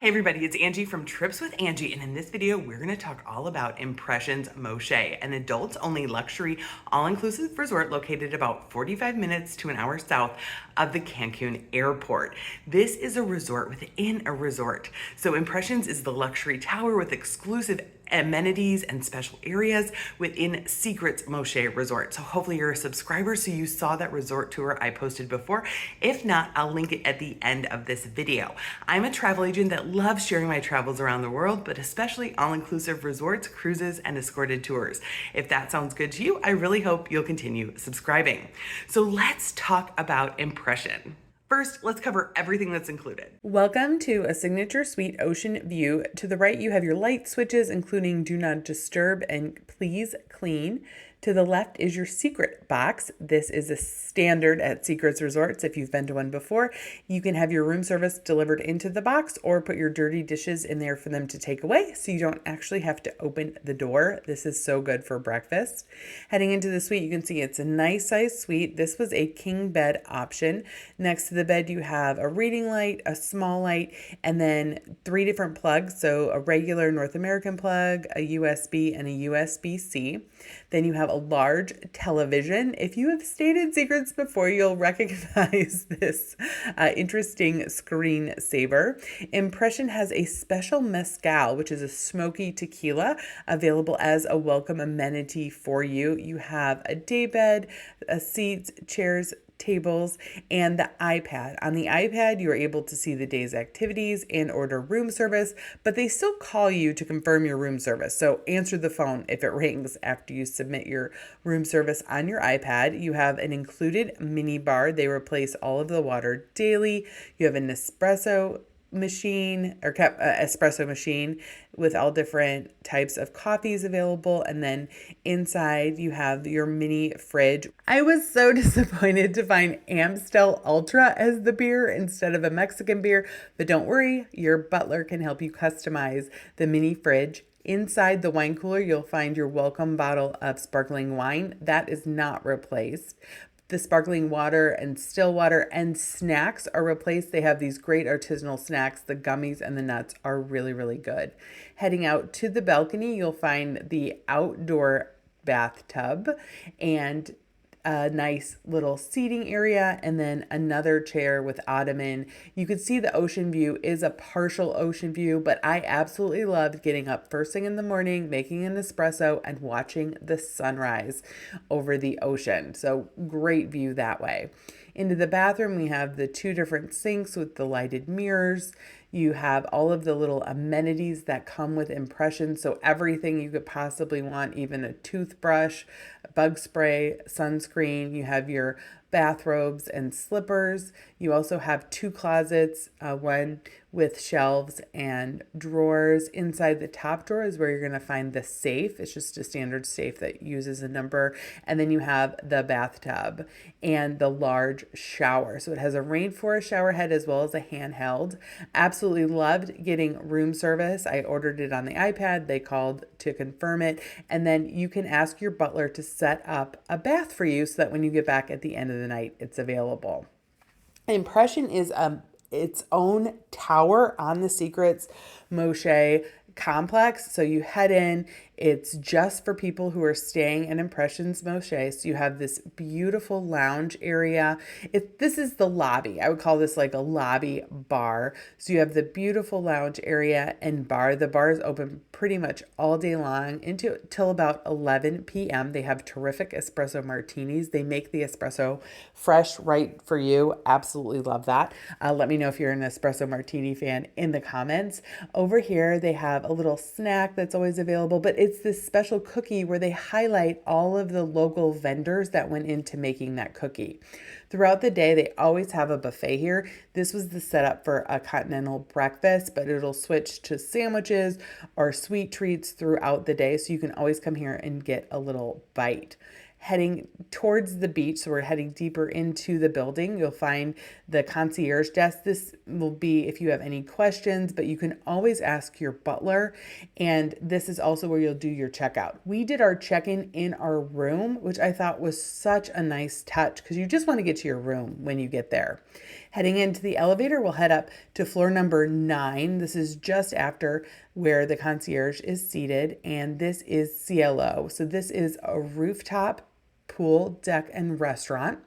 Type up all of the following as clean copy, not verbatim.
Hey everybody, it's Angie from Trips with Angie, and in this video, we're going to talk all about Impressions Moxche, an adults-only luxury all-inclusive resort located about 45 minutes to an hour south of the Cancun airport. This is a resort within a resort. So Impressions is the luxury tower with exclusive amenities and special areas within Secrets Moxche Resort. So hopefully you're a subscriber, so you saw that resort tour I posted before. If not, I'll link it at the end of this video. I'm a travel agent that loves sharing my travels around the world, but especially all-inclusive resorts, cruises, and escorted tours. If that sounds good to you, I really hope you'll continue subscribing. So let's talk about Impression. First, let's cover everything that's included. Welcome to a signature suite ocean view. To the right, you have your light switches, including do not disturb and please clean. To the left is your secret box. This is a standard at Secrets Resorts. If you've been to one before, you can have your room service delivered into the box or put your dirty dishes in there for them to take away so you don't actually have to open the door. This is so good for breakfast. Heading into the suite, you can see it's a nice size suite. This was a king bed option. Next to the bed, you have a reading light, a small light, and then 3 different plugs. So a regular North American plug, a USB, and a USB-C. Then you have a large television. If you have stayed in Secrets before, you'll recognize this interesting screen saver. Impression has a special mezcal, which is a smoky tequila, available as a welcome amenity for you. You have a daybed, seats, chairs, tables, and the iPad. On the iPad, you are able to see the day's activities and order room service, but they still call you to confirm your room service. So answer the phone if it rings after you submit your room service on your iPad. You have an included mini bar. They replace all of the water daily. You have an espresso machine or espresso machine with all different types of coffees available, and then inside you have your mini fridge. I was so disappointed to find Amstel Ultra as the beer instead of a Mexican beer, but don't worry, your butler can help you customize the mini fridge. Inside the wine cooler, you'll find your welcome bottle of sparkling wine. That is not replaced. The sparkling water and still water and snacks are replaced. They have these great artisanal snacks. The gummies and the nuts are really, really good. Heading out to the balcony, you'll find the outdoor bathtub and a nice little seating area, and then another chair with ottoman. You could see the ocean view is a partial ocean view, but I absolutely loved getting up first thing in the morning, making an espresso, and watching the sunrise over the ocean. So great view that way. Into the bathroom, we have the 2 different sinks with the lighted mirrors. You have all of the little amenities that come with Impressions. So everything you could possibly want, even a toothbrush, bug spray, sunscreen. You have your bathrobes and slippers. You also have 2 closets, one with shelves and drawers. Inside the top drawer is where you're going to find the safe. It's just a standard safe that uses a number. And then you have the bathtub and the large shower. So it has a rainforest shower head as well as a handheld. Absolutely loved getting room service. I ordered it on the iPad. They called to confirm it. And then you can ask your butler to set up a bath for you so that when you get back at the end of the night, it's available. Impression is its own tower on the Secrets Moxche complex. So you head in, it's just for people who are staying at Impressions Moxche. So you have this beautiful lounge area. This is the lobby. I would call this like a lobby bar. So you have the beautiful lounge area and bar. The bar is open pretty much all day long till about 11 p.m. They have terrific espresso martinis. They make the espresso fresh right for you. Absolutely love that. Let me know if you're an espresso martini fan in the comments. Over here, they have a little snack that's always available, but it's this special cookie where they highlight all of the local vendors that went into making that cookie. Throughout the day, they always have a buffet here. This was the setup for a continental breakfast, but it'll switch to sandwiches or sweet treats throughout the day. So you can always come here and get a little bite. Heading towards the beach, so we're heading deeper into the building, you'll find the concierge desk. This will be if you have any questions, but you can always ask your butler. And this is also where you'll do your checkout. We did our check-in in our room, which I thought was such a nice touch because you just want to get to your room when you get there. Heading into the elevator, we'll head up to floor number 9. This is just after where the concierge is seated, and this is CLO. So this is a rooftop pool, deck, and restaurant.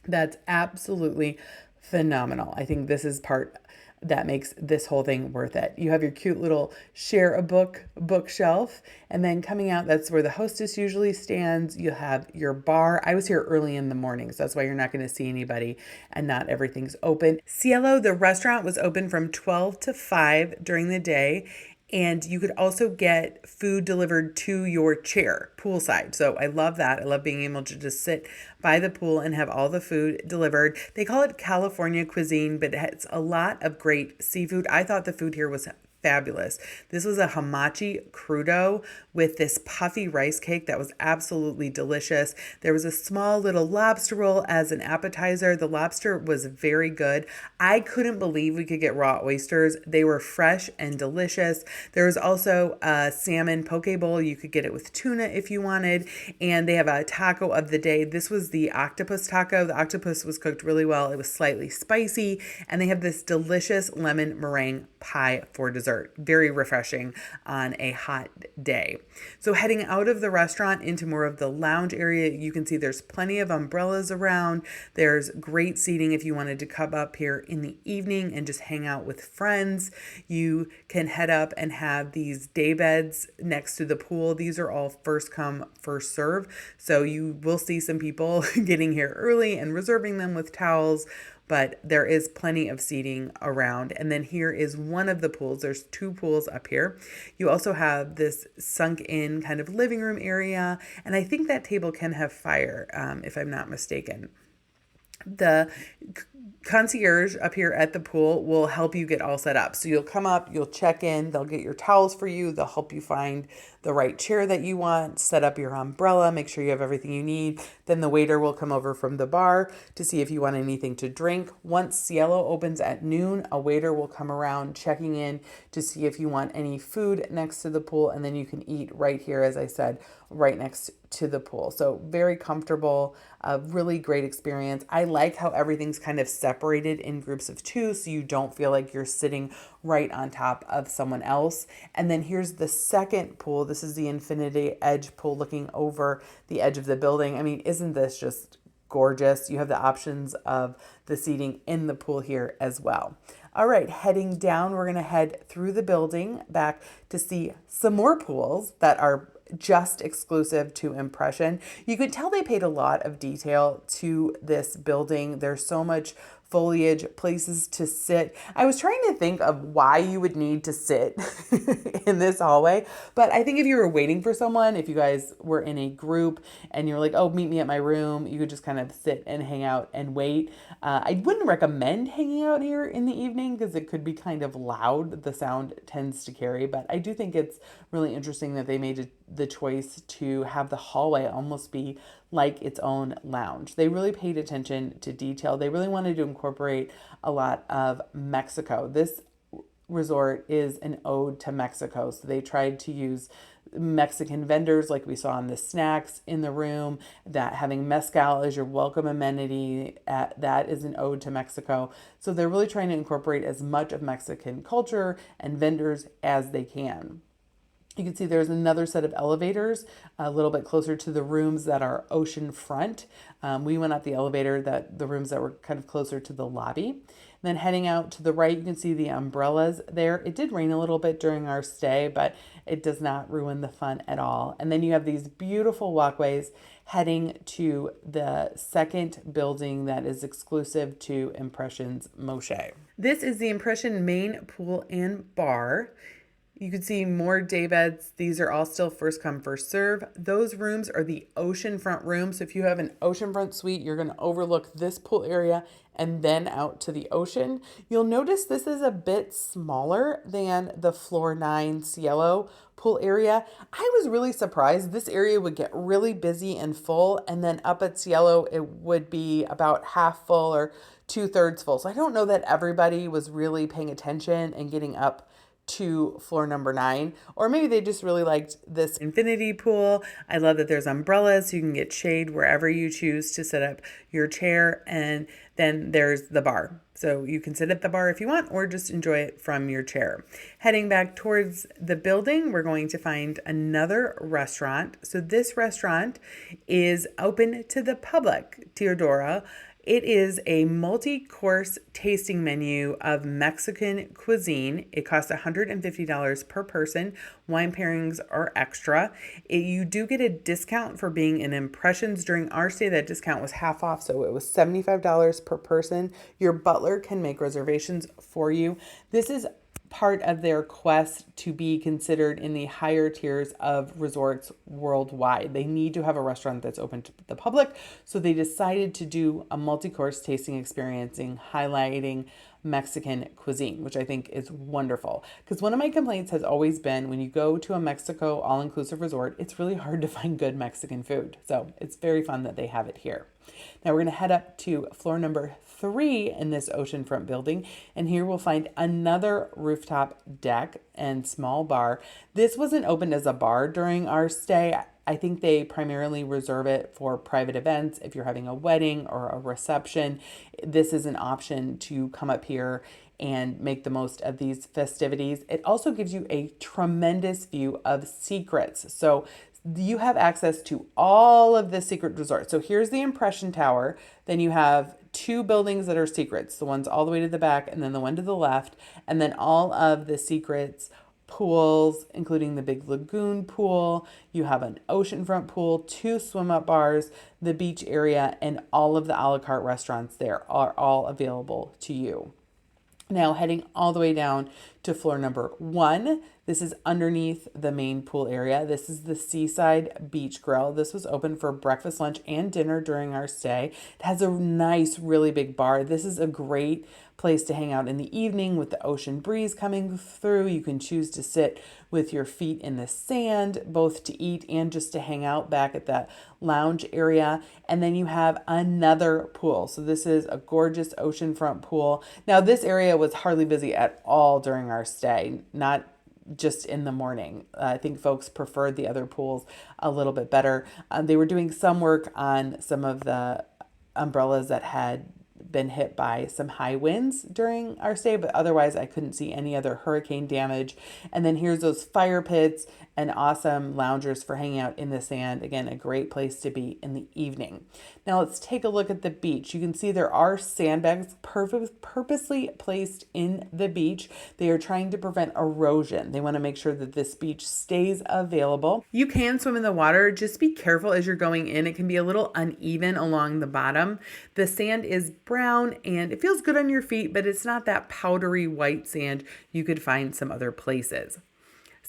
That's absolutely phenomenal. I think this is part that makes this whole thing worth it. You have your cute little share a book bookshelf, and then coming out, that's where the hostess usually stands. You'll have your bar. I was here early in the morning, so that's why you're not going to see anybody, and not everything's open. Cielo, the restaurant, was open from 12 to 5 during the day. And you could also get food delivered to your chair poolside. So I love that. I love being able to just sit by the pool and have all the food delivered. They call it California cuisine, but it's a lot of great seafood. I thought the food here was fabulous. This was a hamachi crudo with this puffy rice cake that was absolutely delicious. There was a small little lobster roll as an appetizer. The lobster was very good. I couldn't believe we could get raw oysters. They were fresh and delicious. There was also a salmon poke bowl. You could get it with tuna if you wanted. And they have a taco of the day. This was the octopus taco. The octopus was cooked really well. It was slightly spicy. And they have this delicious lemon meringue pie for dessert. Very refreshing on a hot day. So heading out of the restaurant into more of the lounge area, you can see there's plenty of umbrellas around. There's great seating if you wanted to come up here in the evening and just hang out with friends. You can head up and have these day beds next to the pool. These are all first come, first serve. So you will see some people getting here early and reserving them with towels, but there is plenty of seating around. And then here is one of the pools. There's 2 pools up here. You also have this sunk in kind of living room area. And I think that table can have fire, if I'm not mistaken. The concierge up here at the pool will help you get all set up. So you'll come up, you'll check in, they'll get your towels for you, they'll help you find the right chair that you want, set up your umbrella, make sure you have everything you need. Then the waiter will come over from the bar to see if you want anything to drink. Once Cielo opens at noon, a waiter will come around checking in to see if you want any food next to the pool, and then you can eat right here, as I said, right next to the pool. So very comfortable, a really great experience. I like how everything's kind of separated in groups of 2, so you don't feel like you're sitting right on top of someone else. And then here's the second pool. This is the Infinity Edge pool looking over the edge of the building. I mean, isn't this just gorgeous? You have the options of the seating in the pool here as well. All right, heading down, we're going to head through the building back to see some more pools that are just exclusive to Impression. You could tell they paid a lot of detail to this building. There's so much foliage, places to sit. I was trying to think of why you would need to sit in this hallway, but I think if you were waiting for someone, if you guys were in a group and you're like, oh, meet me at my room, you could just kind of sit and hang out and wait. I wouldn't recommend hanging out here in the evening because it could be kind of loud. The sound tends to carry, but I do think it's really interesting that they made the choice to have the hallway almost be like its own lounge. They really paid attention to detail. They really wanted to incorporate a lot of Mexico. This resort is an ode to Mexico. So they tried to use Mexican vendors like we saw in the snacks in the room, that having mezcal as your welcome amenity, that is an ode to Mexico. So they're really trying to incorporate as much of Mexican culture and vendors as they can. You can see there's another set of elevators a little bit closer to the rooms that are ocean front. We went up the elevator, the rooms that were kind of closer to the lobby. And then heading out to the right, you can see the umbrellas there. It did rain a little bit during our stay, but it does not ruin the fun at all. And then you have these beautiful walkways heading to the second building that is exclusive to Impression's Moxche. This is the Impression main pool and bar. You can see more day beds. These are all still first come, first serve. Those rooms are the oceanfront rooms. So if you have an oceanfront suite, you're going to overlook this pool area and then out to the ocean. You'll notice this is a bit smaller than the floor 9 Cielo pool area. I was really surprised. This area would get really busy and full, and then up at Cielo, it would be about half full or 2/3 full. So I don't know that everybody was really paying attention and getting up to floor number 9, or maybe they just really liked this infinity pool. I love that there's umbrellas so you can get shade wherever you choose to set up your chair, and then there's the bar. So you can sit at the bar if you want, or just enjoy it from your chair. Heading back towards the building, we're going to find another restaurant. So this restaurant is open to the public, Teodora. It is a multi-course tasting menu of Mexican cuisine. It costs $150 per person. Wine pairings are extra. You do get a discount for being in Impressions. During our stay, that discount was half off, so it was $75 per person. Your butler can make reservations for you. This is part of their quest to be considered in the higher tiers of resorts worldwide. They need to have a restaurant that's open to the public, so they decided to do a multi-course tasting experience highlighting Mexican cuisine, which I think is wonderful. Because one of my complaints has always been when you go to a Mexico all-inclusive resort, it's really hard to find good Mexican food. So it's very fun that they have it here. Now we're going to head up to floor number 3 in this oceanfront building, and here we'll find another rooftop deck and small bar. This wasn't opened as a bar during our stay. I think they primarily reserve it for private events. If you're having a wedding or a reception, this is an option to come up here and make the most of these festivities. It also gives you a tremendous view of secrets. So you have access to all of the secret resorts. So here's the Impression Tower. Then you have 2 buildings that are secrets, the ones all the way to the back and then the one to the left. And then all of the secrets pools, including the big lagoon pool. You have an oceanfront pool, 2 swim up bars, the beach area, and all of the a la carte restaurants there are all available to you. Now heading all the way down to floor number 1. This is underneath the main pool area. This is the Seaside Beach Grill. This was open for breakfast, lunch, and dinner during our stay. It has a nice, really big bar. This is a great place to hang out in the evening with the ocean breeze coming through. You can choose to sit with your feet in the sand, both to eat and just to hang out back at that lounge area. And then you have another pool. So this is a gorgeous oceanfront pool. Now this area was hardly busy at all during our stay, not just in the morning. I think folks preferred the other pools a little bit better. They were doing some work on some of the umbrellas that had been hit by some high winds during our stay, but otherwise I couldn't see any other hurricane damage. And then here's those fire pits and awesome loungers for hanging out in the sand. Again, a great place to be in the evening. Now let's take a look at the beach. You can see there are sandbags purposely placed in the beach. They are trying to prevent erosion. They want to make sure that this beach stays available. You can swim in the water. Just be careful as you're going in. It can be a little uneven along the bottom. The sand is brown and it feels good on your feet, but it's not that powdery white sand you could find some other places.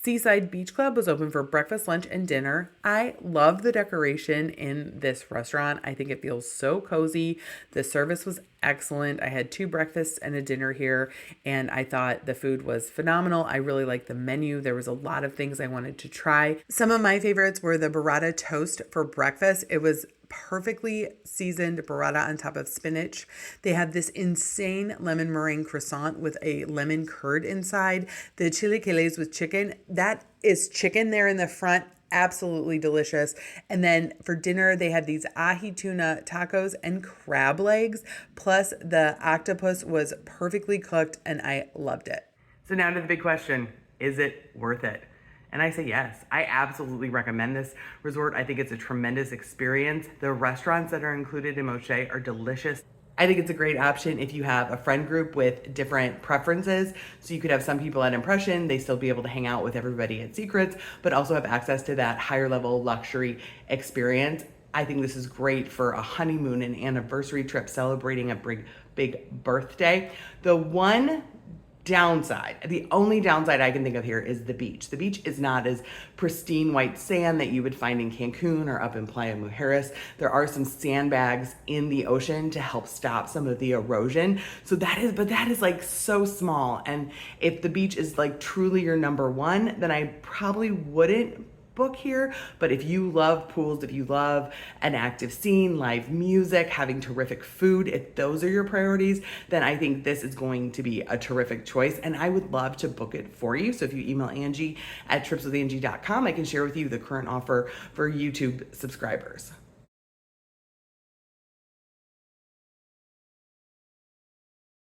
Seaside Beach Club was open for breakfast, lunch, and dinner. I love the decoration in this restaurant. I think it feels so cozy. The service was excellent. I had 2 breakfasts and a dinner here, and I thought the food was phenomenal. I really liked the menu. There was a lot of things I wanted to try. Some of my favorites were the burrata toast for breakfast. It was perfectly seasoned burrata on top of spinach. They have this insane lemon meringue croissant with a lemon curd inside. The chilaquiles with chicken, that is chicken there in the front. Absolutely delicious. And then for dinner, they had these ahi tuna tacos and crab legs. Plus the octopus was perfectly cooked and I loved it. So now to the big question, is it worth it? And I say yes. I absolutely recommend this resort. I think it's a tremendous experience. The restaurants that are included in Moxche are delicious. I think it's a great option if you have a friend group with different preferences. So you could have some people at Impression, they still be able to hang out with everybody at Secrets, but also have access to that higher level luxury experience. I think this is great for a honeymoon and anniversary trip celebrating a big birthday. The only downside I can think of here is the beach. The beach is not as pristine white sand that you would find in Cancun or up in Playa Mujeres. There are some sandbags in the ocean to help stop some of the erosion. But that is like so small. And if the beach is like truly your number one, then I probably wouldn't book here. But if you love pools, if you love an active scene, live music, having terrific food, if those are your priorities, then I think this is going to be a terrific choice. And I would love to book it for you. So if you email Angie at tripswithangie.com, I can share with you the current offer for YouTube subscribers.